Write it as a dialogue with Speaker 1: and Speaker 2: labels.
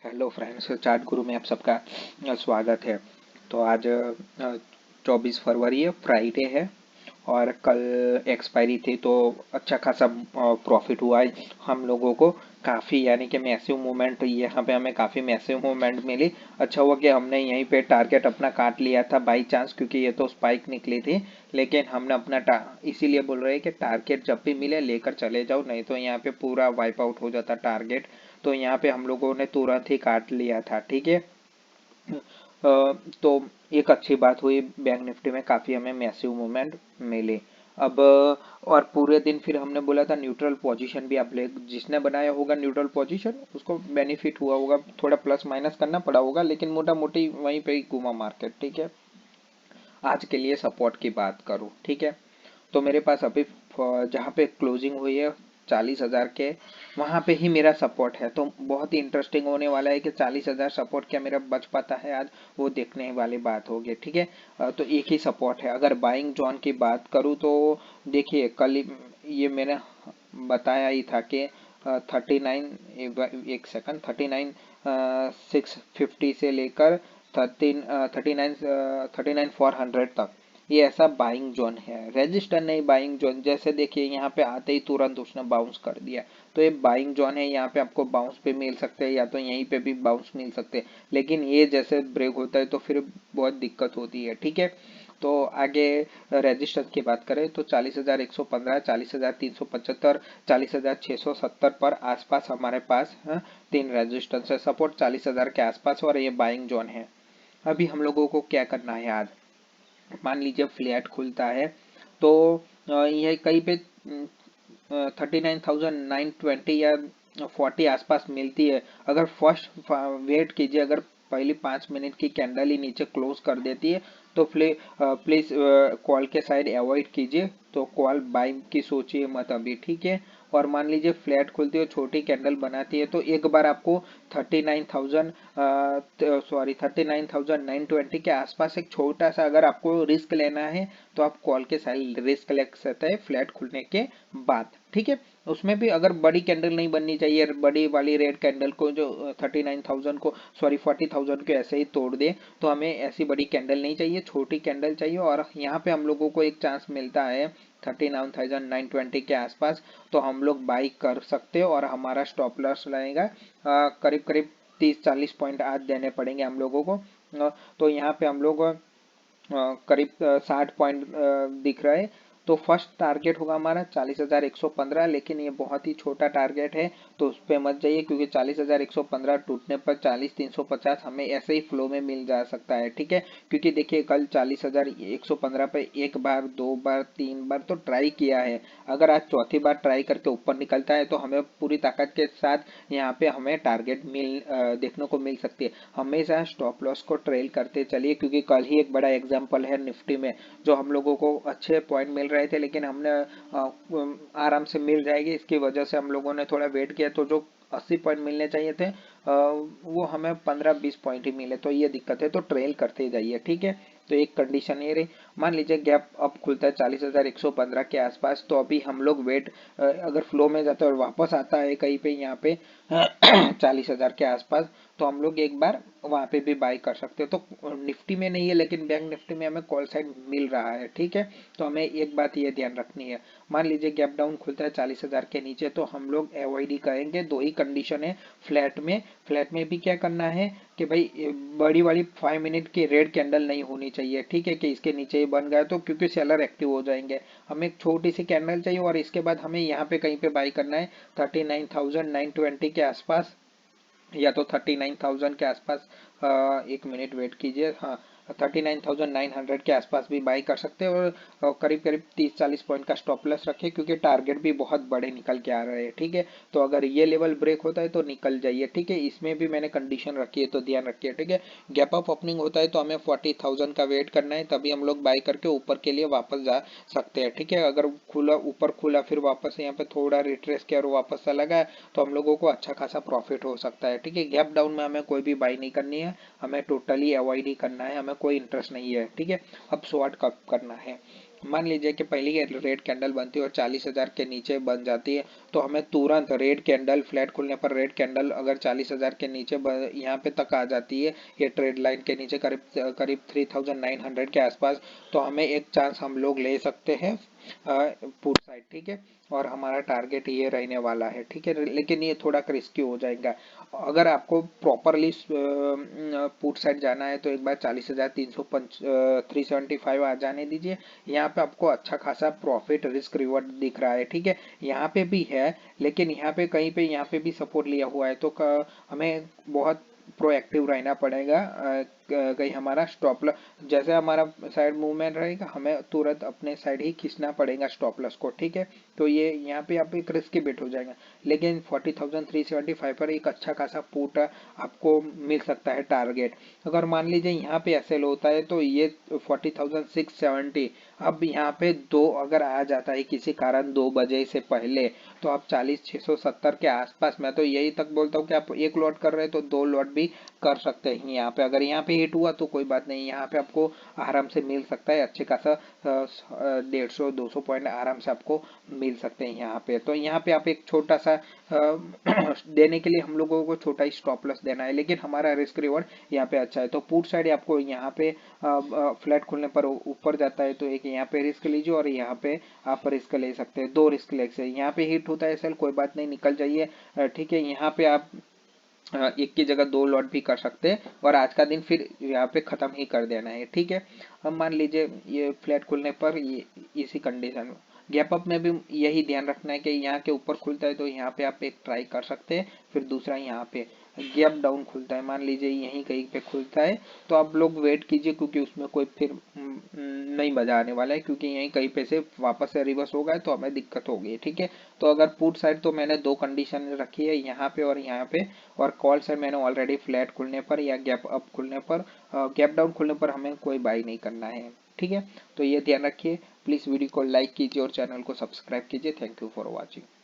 Speaker 1: Hello friends, chart गुरु में आप सबका स्वागत है। तो आज 24 फरवरी है, फ्राइडे है और कल एक्सपायरी थी तो अच्छा खासा प्रॉफिट हुआ है हम लोगों को। काफ़ी यानी कि मैसिव मूवमेंट, यहाँ पे हमें काफ़ी मैसिव मूवमेंट मिली। अच्छा हुआ कि हमने यहीं पे टारगेट अपना काट लिया था बाई चांस, क्योंकि ये तो स्पाइक निकली थी। लेकिन हमने अपना इसीलिए बोल रहे हैं कि टारगेट जब भी मिले लेकर चले जाओ, नहीं तो यहाँ पे पूरा वाइप आउट हो जाता टारगेट। तो यहाँ पे हम लोगों ने तुरंत ही काट लिया था, ठीक है। तो एक अच्छी बात हुई, बैंक निफ्टी में काफ़ी हमें मैसिव मूवमेंट मिली। अब और पूरे दिन फिर हमने बोला था न्यूट्रल पोजीशन भी आप ले, जिसने बनाया होगा न्यूट्रल पोजीशन उसको बेनिफिट हुआ होगा, थोड़ा प्लस माइनस करना पड़ा होगा, लेकिन मोटा मोटी वहीं पे ही घूमा मार्केट, ठीक है। आज के लिए सपोर्ट की बात करूँ, ठीक है, तो मेरे पास अभी जहाँ पे क्लोजिंग हुई है 40,000 के, वहाँ पे ही मेरा सपोर्ट है। तो बहुत ही इंटरेस्टिंग होने वाला है कि 40,000 सपोर्ट क्या मेरा बच पाता है आज, वो देखने वाली बात होगी, ठीक है। तो एक ही सपोर्ट है। अगर बाइंग जोन की बात करूँ तो देखिए कल ये मैंने बताया ही था कि 39, एक सेकंड, 39,650 से लेकर 39,400 तक, ये ऐसा बाइंग जोन है, रजिस्टर नहीं बाइंग जोन। जैसे देखिए यहाँ पे आते ही तुरंत उसने बाउंस कर दिया, तो ये बाइंग जोन है। यहाँ पे आपको बाउंस पे मिल सकते हैं या तो यहीं पे भी बाउंस मिल सकते हैं, लेकिन ये जैसे ब्रेक होता है तो फिर बहुत दिक्कत होती है, ठीक है। तो आगे रजिस्टर की बात करें तो 40,115, 40,375, 40,670 पर आसपास हमारे पास तीन रेजिस्टेंस है, सपोर्ट 40,000 के आसपास, और ये बाइंग जोन है। अभी हम लोगों को क्या करना है आज, मान लीजिए फ्लैट खुलता है तो यह कहीं पे 39,920 या 40 आसपास मिलती है। अगर फर्स्ट वेट कीजिए, अगर पहली 5 मिनट की कैंडल ही नीचे क्लोज कर देती है तो प्लीज कॉल के साइड अवॉइड कीजिए, तो कॉल बाइंग की सोचिए मत अभी, ठीक है। और मान लीजिए फ्लैट खुलती है, छोटी कैंडल बनाती है, तो एक बार आपको 39,000 39,920 के आसपास एक छोटा सा अगर आपको रिस्क लेना है तो आप कॉल के साइड रिस्क ले सकते हैं फ्लैट खुलने के बाद, ठीक है। उसमें भी अगर बड़ी कैंडल नहीं बननी चाहिए, बड़ी वाली रेड कैंडल को जो 39,000 को, सॉरी 40,000 को ऐसे ही तोड़ दे, तो हमें ऐसी बड़ी कैंडल नहीं चाहिए, छोटी कैंडल चाहिए। और यहाँ पे हम लोगों को एक चांस मिलता है 39,920 के आसपास, तो हम लोग बाई कर सकते हैं और हमारा स्टॉप लॉस रहेगा करीब करीब 30-40 पॉइंट आज देने पड़ेंगे हम लोगों को। तो यहाँ पे हम लोग करीब 60 पॉइंट दिख रहा है। तो फर्स्ट टारगेट होगा हमारा 40,115, लेकिन ये बहुत ही छोटा टारगेट है, तो उस पर मत जाइए, क्योंकि 40,115 टूटने पर 40,350 हमें ऐसे ही फ्लो में मिल जा सकता है, ठीक है। क्योंकि देखिए कल 40,115 पे एक बार, दो बार, तीन बार तो ट्राई किया है। अगर आज चौथी बार ट्राई करके ऊपर निकलता है तो हमें पूरी ताकत के साथ यहाँ पे हमें टारगेट देखने को मिल सकती है। हमेशा स्टॉप लॉस को ट्रेल करते चलिए, क्योंकि कल ही एक बड़ा एग्जांपल है निफ्टी में, जो हम लोगों को अच्छे पॉइंट मिल रहे थे लेकिन हमने आराम से मिल जाएगी इसकी वजह से हम लोगों ने थोड़ा वेट किया, तो जो 80 पॉइंट मिलने चाहिए थे वो हमें 15-20 पॉइंट ही मिले, तो ये दिक्कत है। तो ट्रेल करते जाइए, ठीक है। तो एक कंडीशन ये रही। मान लीजिए गैप अब खुलता है 40,115 के आसपास, तो अभी हम लोग वेट, अगर फ्लो में जाता है और वापस आता है कहीं पे यहाँ पे 40,000 के आसपास, तो हम लोग एक बार वहां पे भी बाई कर सकते हो। तो निफ्टी में नहीं है लेकिन बैंक निफ्टी में हमें कॉल साइड मिल रहा है, ठीक है। तो हमें एक बात ये ध्यान रखनी है, मान लीजिए गैप डाउन खुलता है 40,000 के नीचे, तो हम लोग अवॉइड ही करेंगे। दो ही कंडीशन है फ्लैट में भी क्या करना है कि भाई बड़ी वाली 5 मिनट की रेड कैंडल नहीं होनी चाहिए, ठीक है, कि इसके नीचे ही बन गया तो, क्योंकि सेलर एक्टिव हो जाएंगे। हमें एक छोटी सी कैंडल चाहिए और इसके बाद हमें यहाँ पे कहीं पे बाई करना है 39,920 के आसपास, या तो 39,000 के आसपास। एक मिनट वेट कीजिए, हाँ, 39,900 के आसपास भी बाई कर सकते हैं। और करीब करीब 30-40 पॉइंट का स्टॉप लॉस रखिए, क्योंकि टारगेट भी बहुत बड़े निकल के आ रहे हैं, ठीक है। तो अगर ये लेवल ब्रेक होता है तो निकल जाइए, ठीक है। इसमें भी मैंने कंडीशन रखी है, तो ध्यान रखिए, ठीक है। गैप अप ओपनिंग होता है तो हमें 40,000 का वेट करना है, तभी हम लोग बाई करके ऊपर के लिए वापस जा सकते हैं, ठीक है। अगर खुला, ऊपर खुला फिर वापस यहाँ पे थोड़ा रिट्रेस किया और वापस चला गया, तो हम लोगों को अच्छा खासा प्रॉफिट हो सकता है, ठीक है। गैप डाउन में हमें कोई भी बाई नहीं करनी है, हमें टोटली अवॉइड ही करना है, हमें कोई इंटरेस्ट नहीं है, ठीक है। अब शॉर्ट कब करना है, मान लीजिए कि पहली रेड कैंडल बनती है और 40,000 के नीचे बन जाती है, तो हमें तुरंत रेड कैंडल फ्लैट खुलने पर रेड कैंडल अगर 40,000 के नीचे यहाँ पे तक आ जाती है, ये ट्रेड लाइन के नीचे करीब करीब 3,900 के आसपास, तो हमें एक चांस हम लोग ले सकते हैं पुट साइड, ठीक है। और हमारा टारगेट ये रहने वाला है, ठीक है, लेकिन ये थोड़ा रिस्की हो जाएगा। अगर आपको प्रॉपरली पुट साइड जाना है तो एक बार 40,375 आ जाने दीजिए। यहाँ पे आपको अच्छा खासा प्रॉफिट रिस्क रिवॉर्ड दिख रहा है, ठीक है। यहाँ पे भी है, लेकिन यहाँ पे कहीं पे यहाँ पे भी सपोर्ट लिया हुआ है, तो हमें बहुत प्रोएक्टिव रहना पड़ेगा। कहीं हमारा स्टॉप लॉस, जैसे हमारा साइड मूवमेंट रहेगा, हमें तुरंत अपने साइड ही खींचना पड़ेगा स्टॉप लॉस को, ठीक है। तो ये यहाँ पे आप एक रिस्की बेट हो जाएगा, लेकिन 40,375 पर एक अच्छा खासा पुट आपको मिल सकता है टारगेट। अगर मान लीजिए यहाँ पे एसएल होता है तो ये 40,670, अब यहाँ पे दो अगर आ जाता है किसी कारण 2 बजे से पहले, तो आप 40,670 के आसपास, मैं तो यही तक बोलता हूँ कि आप एक लॉट कर रहे हैं तो 2 लॉट भी कर सकते हैं यहाँ पे। अगर यहाँ पे हिट हुआ तो कोई बात नहीं, यहाँ पे आपको आराम से मिल सकता है अच्छे खासा 150-200 पॉइंट आराम से आपको मिल सकते हैं यहाँ पे। तो यहाँ पे आप एक छोटा सा देने के लिए हम लोगों को छोटा ही स्टॉप लॉस देना है, लेकिन हमारा रिस्क रिवॉर्ड यहाँ पे अच्छा है। तो पुट साइड आपको यहाँ पे फ्लैट खुलने पर ऊपर जाता है तो एक यहाँ पे रिस्क लीजिए और यहाँ पे आप रिस्क ले सकते हैं, 2 रिस्क ले सकते हैं। यहाँ पे हिट होता है सेल, कोई बात नहीं, निकल जाइए, ठीक है। यहाँ पे आप एक की जगह 2 लॉट भी कर सकते हैं और आज का दिन फिर यहाँ पे खत्म ही कर देना है, ठीक है। अब मान लीजिए ये फ्लैट खुलने पर ये इसी कंडीशन में गैप अप में भी यही ध्यान रखना है कि यहाँ के ऊपर खुलता है तो यहाँ पे आप एक ट्राई कर सकते हैं, फिर दूसरा यहाँ पे गैप डाउन खुलता है, मान लीजिए यहीं कहीं पे खुलता है तो आप लोग वेट कीजिए, क्योंकि उसमें कोई फिर नहीं मजा आने वाला है, क्योंकि यहीं कहीं पे से वापस से रिवर्स हो गए तो हमें दिक्कत होगी, ठीक है। तो अगर पुट साइड तो मैंने 2 कंडीशन रखी है, यहाँ पे और यहाँ पे, और कॉल साइड मैंने ऑलरेडी फ्लैट खुलने पर या गैप अप खुलने पर, गैप डाउन खुलने पर हमें कोई बाई नहीं करना है, ठीक है। तो ये ध्यान रखिए, प्लीज वीडियो को लाइक कीजिए और चैनल को सब्सक्राइब कीजिए। Thank you for watching.